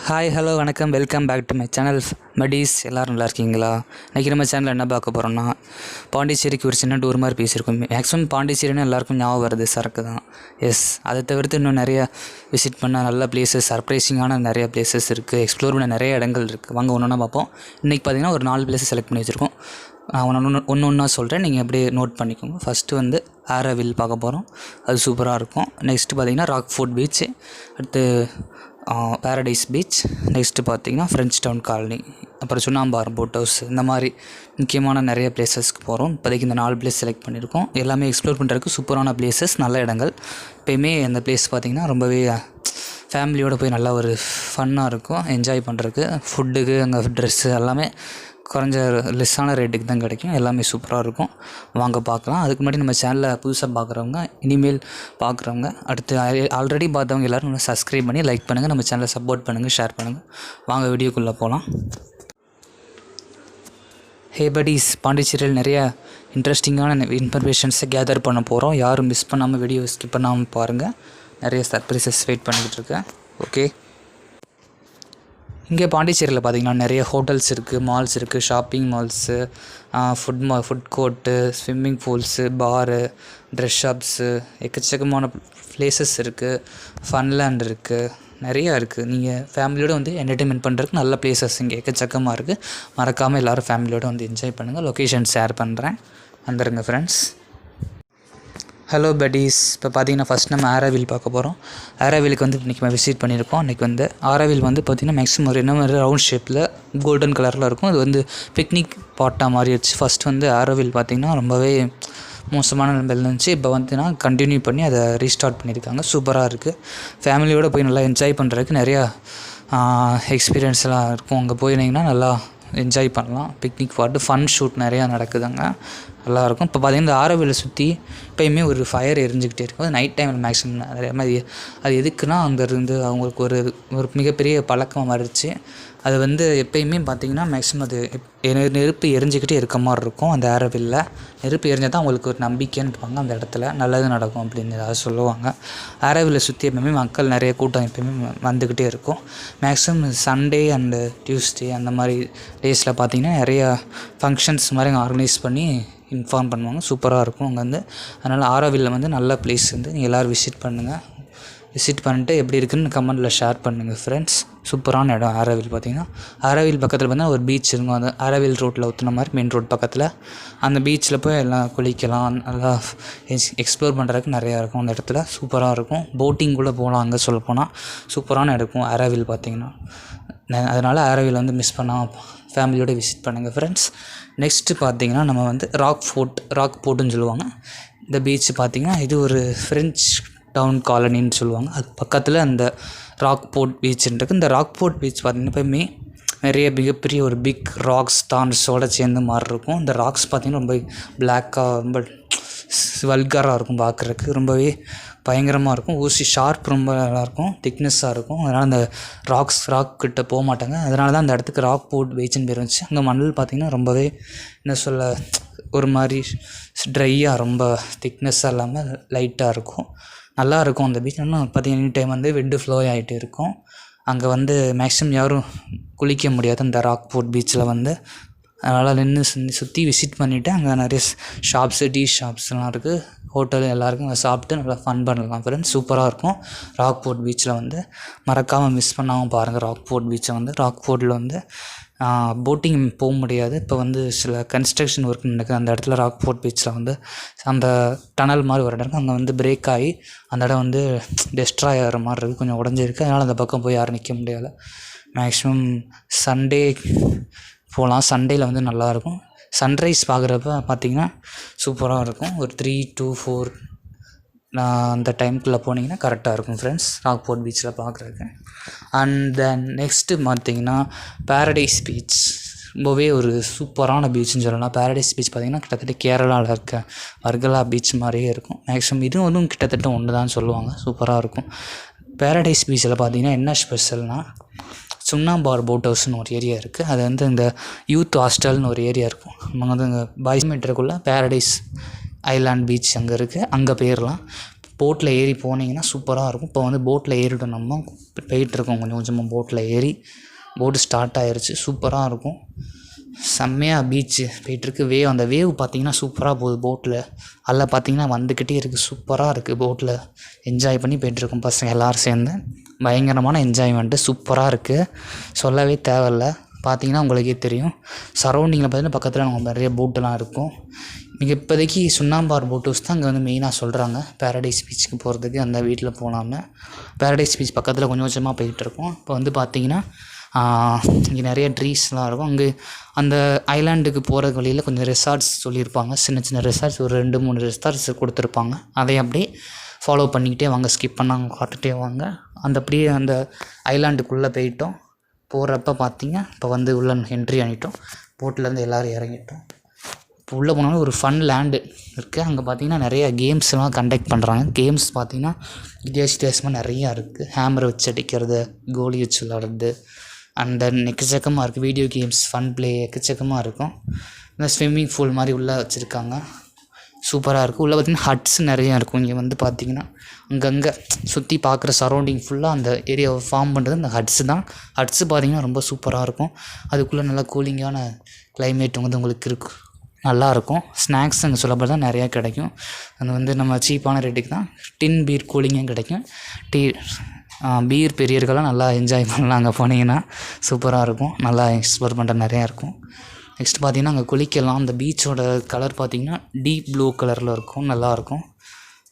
Hi hello வணக்கம், welcome back to my channel buddies. எல்லோரும் நல்லா இருக்கீங்களா? இன்றைக்கி நம்ம சேனலில் என்ன பார்க்க போகிறோம்னா, பாண்டிச்சேரிக்கு ஒரு சின்ன டூர் மாதிரி பேசியிருக்கோம். மேக்ஸிமம் பாண்டிச்சேரின்னு எல்லாருக்கும் ஞாபகம் வருது சரக்கு தான். எஸ், அதை தவிர்த்து இன்னும் நிறையா விசிட் பண்ண நல்ல பிளேசஸ், சர்ப்ரைசிங்கான நிறைய பிளேசஸ் இருக்குது. எக்ஸ்ப்ளோர் பண்ண நிறைய இடங்கள் இருக்குது. வாங்க ஒன்று ஒன்றா பார்ப்போம். இன்றைக்கி பார்த்திங்கன்னா ஒரு 4 பிளேஸஸ் செலக்ட் பண்ணி வச்சுருக்கோம். நான் ஒன்று ஒன்றா சொல்கிறேன், நீங்கள் அப்படியே நோட் பண்ணிக்கோங்க. ஃபஸ்ட்டு வந்து ஆரோவில் பார்க்க போகிறோம், அது சூப்பராக இருக்கும். நெக்ஸ்ட்டு பார்த்திங்கன்னா ராக்ஃபோர்ட் பீச்சு, அடுத்து பேரடைஸ் பீச், நெக்ஸ்ட்டு பார்த்திங்கன்னா ஃப்ரெஞ்ச் டவுன் காலனி, அப்புறம் சுண்ணாம்பார் போட் ஹவுஸ். இந்த மாதிரி முக்கியமான நிறைய பிளேசஸ்க்கு போகிறோம். இப்போதைக்கு இந்த 4 பிளேஸ் செலக்ட் பண்ணியிருக்கோம். எல்லாமே எக்ஸ்ப்ளோர் பண்ணுறதுக்கு சூப்பரான பிளேசஸ், நல்ல இடங்கள். எப்போயுமே அந்த பிளேஸ் பார்த்திங்கன்னா ரொம்பவே ஃபேமிலியோடு போய் நல்லா ஒரு ஃபன்னாக இருக்கும், என்ஜாய் பண்ணுறதுக்கு. ஃபுட்டுக்கு, அங்கே ட்ரெஸ்ஸு எல்லாமே குறைஞ்ச லெஸ்ஸான ரேட்டுக்கு தான் கிடைக்கும். எல்லாமே சூப்பராக இருக்கும். வாங்க பார்க்கலாம். அதுக்கு முன்னாடி நம்ம சேனலில் புதுசாக பார்க்குறவங்க, இனிமேல் பார்க்குறவங்க, அடுத்து ஆல்ரெடி பார்த்தவங்க எல்லோரும் சப்ஸ்கிரைப் பண்ணி லைக் பண்ணுங்கள், நம்ம சேனலை சப்போர்ட் பண்ணுங்கள், ஷேர் பண்ணுங்கள். வாங்க வீடியோக்குள்ளே போகலாம். ஹே படீஸ், பாண்டிச்சேரியில் நிறைய இன்ட்ரெஸ்டிங்கான இன்ஃபர்மேஷன்ஸை கேதர் பண்ண போகிறோம். யாரும் மிஸ் பண்ணாமல் வீடியோ ஸ்கிப் பண்ணாமல் பாருங்கள். நிறைய சர்ப்ரைசஸ் வெயிட் பண்ணிக்கிட்டு இருக்கேன். ஓகே, இங்கே பாண்டிச்சேரியில் பார்த்திங்கன்னா நிறைய ஹோட்டல்ஸ் இருக்குது, மால்ஸ் இருக்குது, shopping malls, food court, swimming pools, bar, dress shops, எக்கச்சக்கமான பிளேசஸ் இருக்குது. ஃபன்லேண்ட் இருக்குது, நிறையா இருக்குது. நீங்கள் ஃபேமிலியோடு வந்து என்டர்டெயின்மெண்ட் பண்ணுறதுக்கு நல்ல பிளேசஸ் இங்கே எக்கச்சக்கமாக இருக்குது. மறக்காமல் எல்லோரும் ஃபேமிலியோடு வந்து என்ஜாய் பண்ணுங்கள். லொக்கேஷன் ஷேர் பண்ணுறேன், வந்துடுங்க ஃப்ரெண்ட்ஸ். ஹலோ படீஸ், இப்போ பார்த்தீங்கன்னா ஃபஸ்ட் நம்ம ஆரோவில் பார்க்க போகிறோம். ஆரோவிலுக்கு வந்து இன்றைக்கி நம்ம விசிட் பண்ணியிருக்கோம். இன்றைக்கி வந்து ஆரோவில் வந்து பார்த்திங்கன்னா மேக்ஸிமம் ஒரு என்ன மாதிரி ரவுண்ட் ஷேப்பில் கோல்டன் கலரில் இருக்கும். அது வந்து பிக்னிக் பாட்டா மாதிரி வச்சு ஃபஸ்ட் வந்து ஆரோவில் பார்த்திங்கன்னா ரொம்பவே மோசமான நிலைமையில் இருந்துச்சு. இப்போ வந்துன்னா கண்டினியூ பண்ணி அதை ரீஸ்டார்ட் பண்ணியிருக்காங்க. சூப்பராக இருக்குது. ஃபேமிலியோடு போய் நல்லா என்ஜாய் பண்ணுறதுக்கு நிறையா எக்ஸ்பீரியன்ஸ்லாம் இருக்கும். அங்கே போயிருந்தீங்கன்னா நல்லா என்ஜாய் பண்ணலாம். பிக்னிக் பாட்டு, ஃபன் ஷூட் நிறையா நடக்குதுங்க, நல்லாயிருக்கும். இப்போ பார்த்திங்கன்னா இந்த ஆரோவிலை சுற்றி எப்போயுமே ஒரு ஃபயர் எரிஞ்சிக்கிட்டே இருக்கும். அது நைட் டைமில் மேக்ஸிமம் நிறைய மாதிரி. அது எதுக்குன்னா அங்கேருந்து அவங்களுக்கு ஒரு மிகப்பெரிய பழக்கம் மாறிடுச்சு. அது வந்து எப்போயுமே பார்த்திங்கன்னா மேக்ஸிமம் அது நெருப்பு எரிஞ்சிக்கிட்டே இருக்க மாதிரி இருக்கும். அந்த ஆரோவில்ல நெருப்பு எரிஞ்சால் தான் அவங்களுக்கு ஒரு நம்பிக்கைன்னு இருப்பாங்க, அந்த இடத்துல நல்லது நடக்கும் அப்படின்னு ஏதாவது சொல்லுவாங்க. ஆரோவிலை சுற்றி எப்போயுமே மக்கள் நிறைய கூட்டம் எப்போயுமே வந்துக்கிட்டே இருக்கும். மேக்ஸிமம் சண்டே அண்டு டியூஸ்டே அந்த மாதிரி டேஸில் பார்த்திங்கன்னா நிறையா ஃபங்க்ஷன்ஸ் மாதிரி ஆர்கனைஸ் பண்ணி இன்ஃபார்ம் பண்ணுவாங்க. சூப்பராக இருக்கும் அங்கே வந்து. அதனால் ஆரோவில்ல வந்து நல்ல பிளேஸ் வந்து நீங்கள் எல்லோரும் விசிட் பண்ணுங்கள். விசிட் பண்ணிட்டு எப்படி இருக்குதுன்னு கமெண்ட்டில் ஷேர் பண்ணுங்கள் ஃப்ரெண்ட்ஸ். சூப்பரான இடம் ஆரோவில். பார்த்திங்கன்னா ஆரோவில் பக்கத்தில் பார்த்தீங்கன்னா ஒரு பீச் இருக்கும். அந்த ஆரோவில் ரோட்டில் ஊற்றுன மாதிரி மெயின் ரோட் பக்கத்தில் அந்த பீச்சில் போய் எல்லாம் குளிக்கலாம், நல்லா எக்ஸ்ப்ளோர் பண்ணுறதுக்கு நிறையா இருக்கும் அந்த இடத்துல. சூப்பராக இருக்கும். போட்டிங் கூட போகலாம் அங்கே சொல்ல போனால். சூப்பரான இருக்கும் ஆரோவில் பார்த்திங்கன்னா. அதனால் ஆரோவில் வந்து மிஸ் பண்ணாமல் ஃபேமிலியோடு விசிட் பண்ணுங்கள் ஃப்ரெண்ட்ஸ். நெக்ஸ்ட்டு பார்த்திங்கன்னா நம்ம வந்து ராக் போர்ட்டுன்னு சொல்லுவாங்க. இந்த பீச் பார்த்திங்கன்னா இது ஒரு ஃப்ரெஞ்ச் டவுன் காலனின்னு சொல்லுவாங்க. அது பக்கத்தில் அந்த ராக் போர்ட் பீச்சுன்றது. இந்த ராக் போர்ட் பீச் பார்த்திங்கன்னா எப்போயுமே நிறைய மிகப்பெரிய ஒரு பிக் ராக்ஸ் தான்ஸோடு சேர்ந்து மாதிரி இருக்கும். இந்த ராக்ஸ் பார்த்திங்கன்னா ரொம்ப பிளாக்காக, ரொம்ப வல்கராக இருக்கும் பார்க்குறதுக்கு. ரொம்பவே பயங்கரமாக இருக்கும். ஊசி ஷார்ப் ரொம்ப நல்லாயிருக்கும், திக்னஸ்ஸாக இருக்கும். அதனால் அந்த ராக் கிட்ட போக மாட்டாங்க. அதனால தான் அந்த இடத்துக்கு ராக் போர்ட் பீச்சுன்னு பேர் வந்துச்சு. அங்கே மணல் பார்த்திங்கன்னா ரொம்பவே என்ன சொல்ல, ஒரு மாதிரி ட்ரையாக, ரொம்ப திக்னஸ்ஸாக இல்லாமல் லைட்டாக இருக்கும். நல்லாயிருக்கும் அந்த பீச். ஆனால் பார்த்திங்கன்னா எனி டைம் வந்து விண்டு ஃப்ளோ ஆகிட்டு இருக்கும். அங்கே வந்து மேக்ஸிமம் யாரும் குளிக்க முடியாது அந்த ராக் போர்ட் பீச்சில் வந்து. அதனால் நின்று சுற்றி விசிட் பண்ணிவிட்டு அங்கே நிறைய ஷாப்ஸு, டீ ஷாப்ஸ்லாம் இருக்குது, ஹோட்டல் எல்லாருக்கும் அங்கே சாப்பிட்டு நல்லா ஃபன் பண்ணலாம் ஃப்ரெண்ட்ஸ். சூப்பராக இருக்கும் ராக் போர்ட் பீச்சில் வந்து. மறக்காமல் மிஸ் பண்ணாமல் பாருங்கள் ராக் போர்ட் பீச்சை வந்து. ராக் போர்ட்டில் வந்து போட்டிங் போக முடியாது. இப்போ வந்து சில கன்ஸ்ட்ரக்ஷன் ஒர்க் நடக்குது அந்த இடத்துல. ராக் போர்ட் பீச்சில் வந்து அந்த டனல் மாதிரி ஒரு இடம் இருக்குது. அங்கே வந்து பிரேக் ஆகி அந்த இடம் வந்து டெஸ்ட்ராய் ஆகிற மாதிரி இருக்குது, கொஞ்சம் உடஞ்சிருக்கு. அதனால் அந்த பக்கம் போய் யாரும் நிற்க முடியாது. மேக்ஸிமம் சண்டே போகலாம். சண்டேயில் வந்து நல்லாயிருக்கும். சன்ரைஸ் பார்க்குறப்ப பார்த்திங்கன்னா சூப்பராக இருக்கும். ஒரு 3 to 4 அந்த டைமுக்குள்ளே போனீங்கன்னா கரெக்டாக இருக்கும் ஃப்ரெண்ட்ஸ், ராக் போர்ட் பீச்சில் பார்க்குறதுக்கு. அண்ட் தென் நெக்ஸ்ட்டு பார்த்திங்கன்னா பேரடைஸ் பீச். ரொம்பவே ஒரு சூப்பரான பீச்சுன்னு சொல்லலாம். பேரடைஸ் பீச் பார்த்திங்கன்னா கிட்டத்தட்ட கேரளாவில் இருக்க வர்கலா பீச் மாதிரியே இருக்கும். மேக்ஸிமம் இதுவும் கிட்டத்தட்ட ஒன்று தான் சொல்லுவாங்க. சூப்பராக இருக்கும். பேரடைஸ் பீச்சில் பார்த்திங்கன்னா என்ன ஸ்பெஷல்னால், சுண்ணாம்பார் போட் ஹவுஸ்னு ஒரு ஏரியா இருக்குது. அது வந்து இந்த யூத் ஹாஸ்டல்னு ஒரு ஏரியா இருக்கும். நம்ம வந்து இங்கே 5 மீட்டருக்குள்ளே பேரடைஸ் ஐலாண்ட் பீச் அங்கே இருக்குது. அங்கே போயிடலாம். போட்டில் ஏறி போனீங்கன்னா சூப்பராக இருக்கும். இப்போ வந்து போட்டில் ஏறிட்டோம், நம்ம போயிட்டுருக்கோம் கொஞ்சம் கொஞ்சமாக போட்டில் ஏறி. போட்டு ஸ்டார்ட் ஆகிருச்சு, சூப்பராக இருக்கும். செம்மையாக பீச்சு போயிட்டுருக்கு. அந்த வேவ் பார்த்திங்கன்னா சூப்பராக போகுது போட்டில். அதில் பார்த்திங்கன்னா வந்துக்கிட்டே இருக்குது, சூப்பராக இருக்குது. போட்டில் என்ஜாய் பண்ணி போயிட்டுருக்கோம் பசங்க எல்லோரும் சேர்ந்து. பயங்கரமான என்ஜாய்மெண்ட்டு, சூப்பராக இருக்குது, சொல்லவே தேவையில்ல. பார்த்திங்கன்னா உங்களுக்கே தெரியும். சரௌண்டிங்கில் பார்த்திங்கன்னா பக்கத்தில் நம்ம நிறைய போட்டெலாம் இருக்கும். நீங்கள் இப்போதைக்கு சுண்ணாம்பார் போட் ஹவுஸ் தான் அங்கே வந்து மெயினாக சொல்கிறாங்க பேரடைஸ் பீச்சுக்கு போகிறதுக்கு. அந்த வீட்டில் போகாமல் பேரடைஸ் பீச் பக்கத்தில் கொஞ்சம் கொஞ்சமாக போயிட்டுருக்கோம். இப்போ வந்து பார்த்திங்கன்னா இங்கே நிறைய ட்ரீஸ்லாம் இருக்கும். அங்கே அந்த ஐலாண்டுக்கு போகிற வழியில் கொஞ்சம் ரெசார்ட்ஸ் சொல்லியிருப்பாங்க, சின்ன சின்ன ரெசார்ட்ஸ், ஒரு 2-3 ரெசார்ட்ஸ் கொடுத்துருப்பாங்க. அதை அப்படியே ஃபாலோ பண்ணிக்கிட்டே வாங்க, ஸ்கிப் பண்ணாங்க காட்டுகிட்டே வாங்க. அப்படியே அந்த ஐலாண்டுக்குள்ளே போயிட்டோம். போகிறப்ப பார்த்திங்க இப்போ வந்து உள்ள என்ட்ரி ஆகிட்டோம். போட்டிலேருந்து எல்லோரும் இறங்கிட்டோம். இப்போ உள்ளே போனாலும் ஒரு ஃபன் லேண்டு இருக்குது. அங்கே பார்த்திங்கன்னா நிறையா கேம்ஸ்லாம் கண்டக்ட் பண்ணுறாங்க. கேம்ஸ் பார்த்திங்கன்னா வித்தியாசமாக நிறையா இருக்குது. ஹேமரை வச்சு அடிக்கிறது, கோலி வச்சு விளாடுறது, அண்ட் தென் எக்கச்சக்கமாக இருக்குது. வீடியோ கேம்ஸ், ஃபன் ப்ளே எக்கச்சக்கமாக இருக்கும். இந்த ஸ்விம்மிங் பூல் மாதிரி உள்ளே வச்சுருக்காங்க, சூப்பராக இருக்கும். உள்ளே பார்த்திங்கன்னா ஹட்ஸ் நிறையா இருக்கும். இங்கே வந்து பார்த்திங்கன்னா அங்கங்கே சுற்றி பார்க்குற சரௌண்டிங் ஃபுல்லாக அந்த ஏரியாவை ஃபார்ம் பண்ணுறது அந்த ஹட்ஸு தான். ஹட்ஸு பார்த்திங்கன்னா ரொம்ப சூப்பராக இருக்கும். அதுக்குள்ளே நல்லா கூலிங்கான கிளைமேட் வந்து உங்களுக்கு இருக்கும், நல்லாயிருக்கும். ஸ்நாக்ஸ் அங்கே சொல்லப்போ தான் நிறையா கிடைக்கும். அது வந்து நம்ம சீப்பான ரேட்டுக்கு தான் டின் பீர் கூலிங்கும் கிடைக்கும். பீர் பெரியர்கள்லாம் நல்லா என்ஜாய் பண்ணலாம் அங்கே போனீங்கன்னா, சூப்பராக இருக்கும். நல்லா எக்ஸ்ப்ளோர் பண்ணுற நிறையா இருக்கும். நெக்ஸ்ட் பார்த்திங்கன்னா அங்கே குளிக்கலாம். அந்த பீச்சோட கலர் பார்த்திங்கன்னா டீப் ப்ளூ கலரில் இருக்கும், நல்லாயிருக்கும்.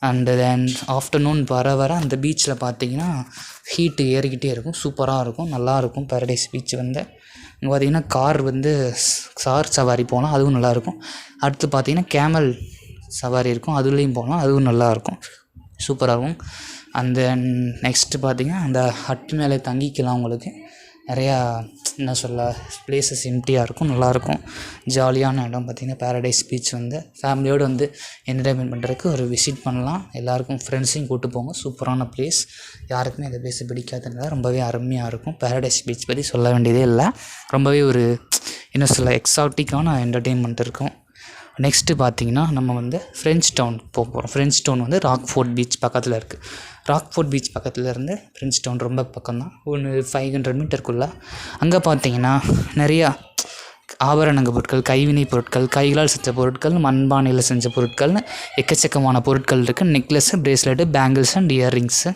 அண்டு தென் ஆஃப்டர்நூன் வர அந்த பீச்சில் பார்த்திங்கன்னா ஹீட்டு ஏறிக்கிட்டே இருக்கும், சூப்பராக இருக்கும், நல்லாயிருக்கும். பேரடைஸ் பீச் வந்து இங்கே பார்த்திங்கன்னா கார் சவாரி போகலாம், அதுவும் நல்லாயிருக்கும். அடுத்து பார்த்திங்கன்னா கேமல் சவாரி இருக்கும், அதுலேயும் போகலாம், அதுவும் நல்லாயிருக்கும், சூப்பராக இருக்கும். அண்ட் தென் நெக்ஸ்ட்டு பார்த்திங்கன்னா அந்த ஹட் மேலே தங்கிக்கலாம். உங்களுக்கு நிறையா என்ன சொல்ல ப்ளேஸஸ் எம்டியாக இருக்கும், நல்லாயிருக்கும். ஜாலியான இடம் பார்த்திங்கன்னா பேரடைஸ் பீச் வந்து ஃபேமிலியோடு வந்து என்டர்டைன்மெண்ட் பண்ணுறதுக்கு ஒரு விசிட் பண்ணலாம். எல்லாேருக்கும் ஃப்ரெண்ட்ஸையும் கூப்பிட்டு போங்க, சூப்பரான ப்ளேஸ். யாருக்குமே இந்த ப்ளேஸ் பிடிக்காதுனால ரொம்பவே அருமையாக இருக்கும். பேரடைஸ் பீச் பற்றி சொல்ல வேண்டியதே இல்லை, ரொம்பவே ஒரு என்ன சொல்ல எக்ஸாட்டிக்கான என்டர்டெயின்மெண்ட் இருக்கும். நெக்ஸ்ட்டு பார்த்திங்கன்னா நம்ம வந்து ஃப்ரெஞ்ச் டவுன் போகிறோம். ஃப்ரெஞ்ச் டவுன் வந்து ராக்ஃபோர்ட் பீச் பக்கத்தில் இருக்குது. ராக்ஃபோர்ட் பீச் பக்கத்தில் இருந்து ஃப்ரெஞ்ச் டவுன் ரொம்ப பக்கம் தான், ஒன்று 500 மீட்டருக்குள்ளே. அங்கே பார்த்திங்கன்னா நிறையா ஆபரணங்க பொருட்கள், கைவினை பொருட்கள், கைகளால் செஞ்ச பொருட்கள், மண்பானையில் செஞ்ச பொருட்கள்னு எக்கச்சக்கமான பொருட்கள் இருக்குது. Necklace, bracelet, bangles and earrings,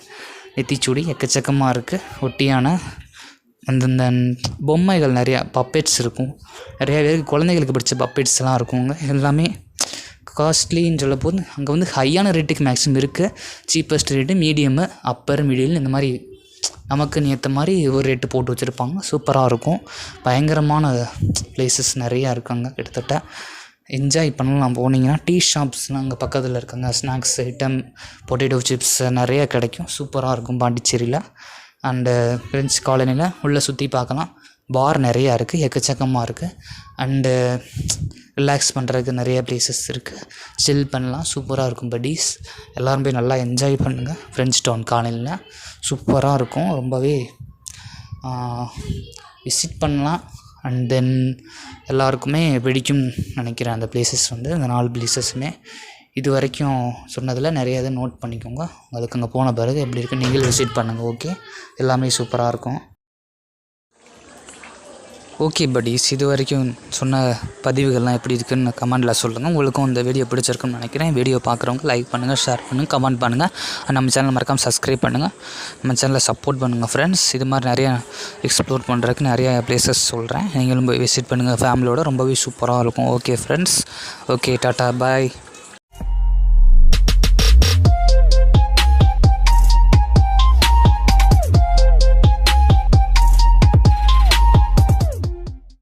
நெத்திச்சூடி எக்கச்சக்கமாக இருக்குது. ஒட்டியான அந்த பொம்மைகள் நிறையா பப்பெட்ஸ் இருக்கும். நிறையா பேருக்கு குழந்தைகளுக்கு பிடிச்ச பப்பெட்ஸ்லாம் இருக்குங்க. எல்லாமே காஸ்ட்லின்னு சொல்ல போது அங்கே வந்து ஹையான ரேட்டுக்கு மேக்ஸிமம் இருக்குது. Cheapest rate, medium, upper, middle, இந்த மாதிரி நமக்கு ஏற்ற மாதிரி ஒரு ரேட்டு போட்டு வச்சுருப்பாங்க, சூப்பராக இருக்கும். பயங்கரமான ப்ளேஸஸ் நிறையா இருக்காங்க. கிட்டத்தட்ட என்ஜாய் பண்ணலாம். போனீங்கன்னா டீ ஷாப்ஸ்லாம் அங்கே பக்கத்தில் இருக்காங்க. ஸ்நாக்ஸ் ஐட்டம், பொட்டேட்டோ சிப்ஸ் நிறையா கிடைக்கும், சூப்பராக இருக்கும் பாண்டிச்சேரியில். அண்டு ஃப்ரெண்ட்ஸ் காலனியில் உள்ளே சுற்றி பார்க்கலாம். பார் நிறையா இருக்குது, எக்கச்சக்கமாக இருக்குது. அண்டு ரிலாக்ஸ் பண்ணுறதுக்கு நிறைய ப்ளேஸஸ் இருக்குது, சில் பண்ணலாம், சூப்பராக இருக்கும். பட்டீஸ் எல்லோரும் போய் நல்லா என்ஜாய் பண்ணுங்கள். ஃப்ரெஞ்ச் டவுன் காலனியில் சூப்பராக இருக்கும், ரொம்பவே விசிட் பண்ணலாம். அண்ட் தென் எல்லாருக்குமே பிடிக்கும் நினைக்கிறேன் அந்த ப்ளேஸஸ் வந்து, அந்த 4 ப்ளேஸஸுமே. இது வரைக்கும் சொன்னதில் நிறைய இதை நோட் பண்ணிக்கோங்க. உங்களுக்கு அங்கே போன பிறகு எப்படி இருக்குன்னு நீங்களும் விசிட் பண்ணுங்கள். ஓகே, எல்லாமே சூப்பராக இருக்கும். ஓகே பட்டீஸ், இது வரைக்கும் சொன்ன பதிவுகள்லாம் எப்படி இருக்குதுன்னு கமெண்டில் சொல்லுங்கள். உங்களுக்கும் இந்த வீடியோ பிடிச்சிருக்குன்னு நினைக்கிறேன். வீடியோ பார்க்குறவங்க லைக் பண்ணுங்கள், ஷேர் பண்ணுங்கள், கமெண்ட் பண்ணுங்கள். நம்ம சேனல் மறக்காமல் சப்ஸ்கிரைப் பண்ணுங்கள். நம்ம சேனலை சப்போர்ட் பண்ணுங்கள் ஃப்ரெண்ட்ஸ். இது மாதிரி நிறையா எக்ஸ்ப்ளோர் பண்ணுறதுக்கு நிறையா ப்ளேஸஸ் சொல்கிறேன், நீங்களும் போய் விசிட் பண்ணுங்கள் ஃபேமிலியோட, ரொம்பவே சூப்பராக இருக்கும். ஓகே ஃப்ரெண்ட்ஸ், ஓகே, டாட்டா, பாய்.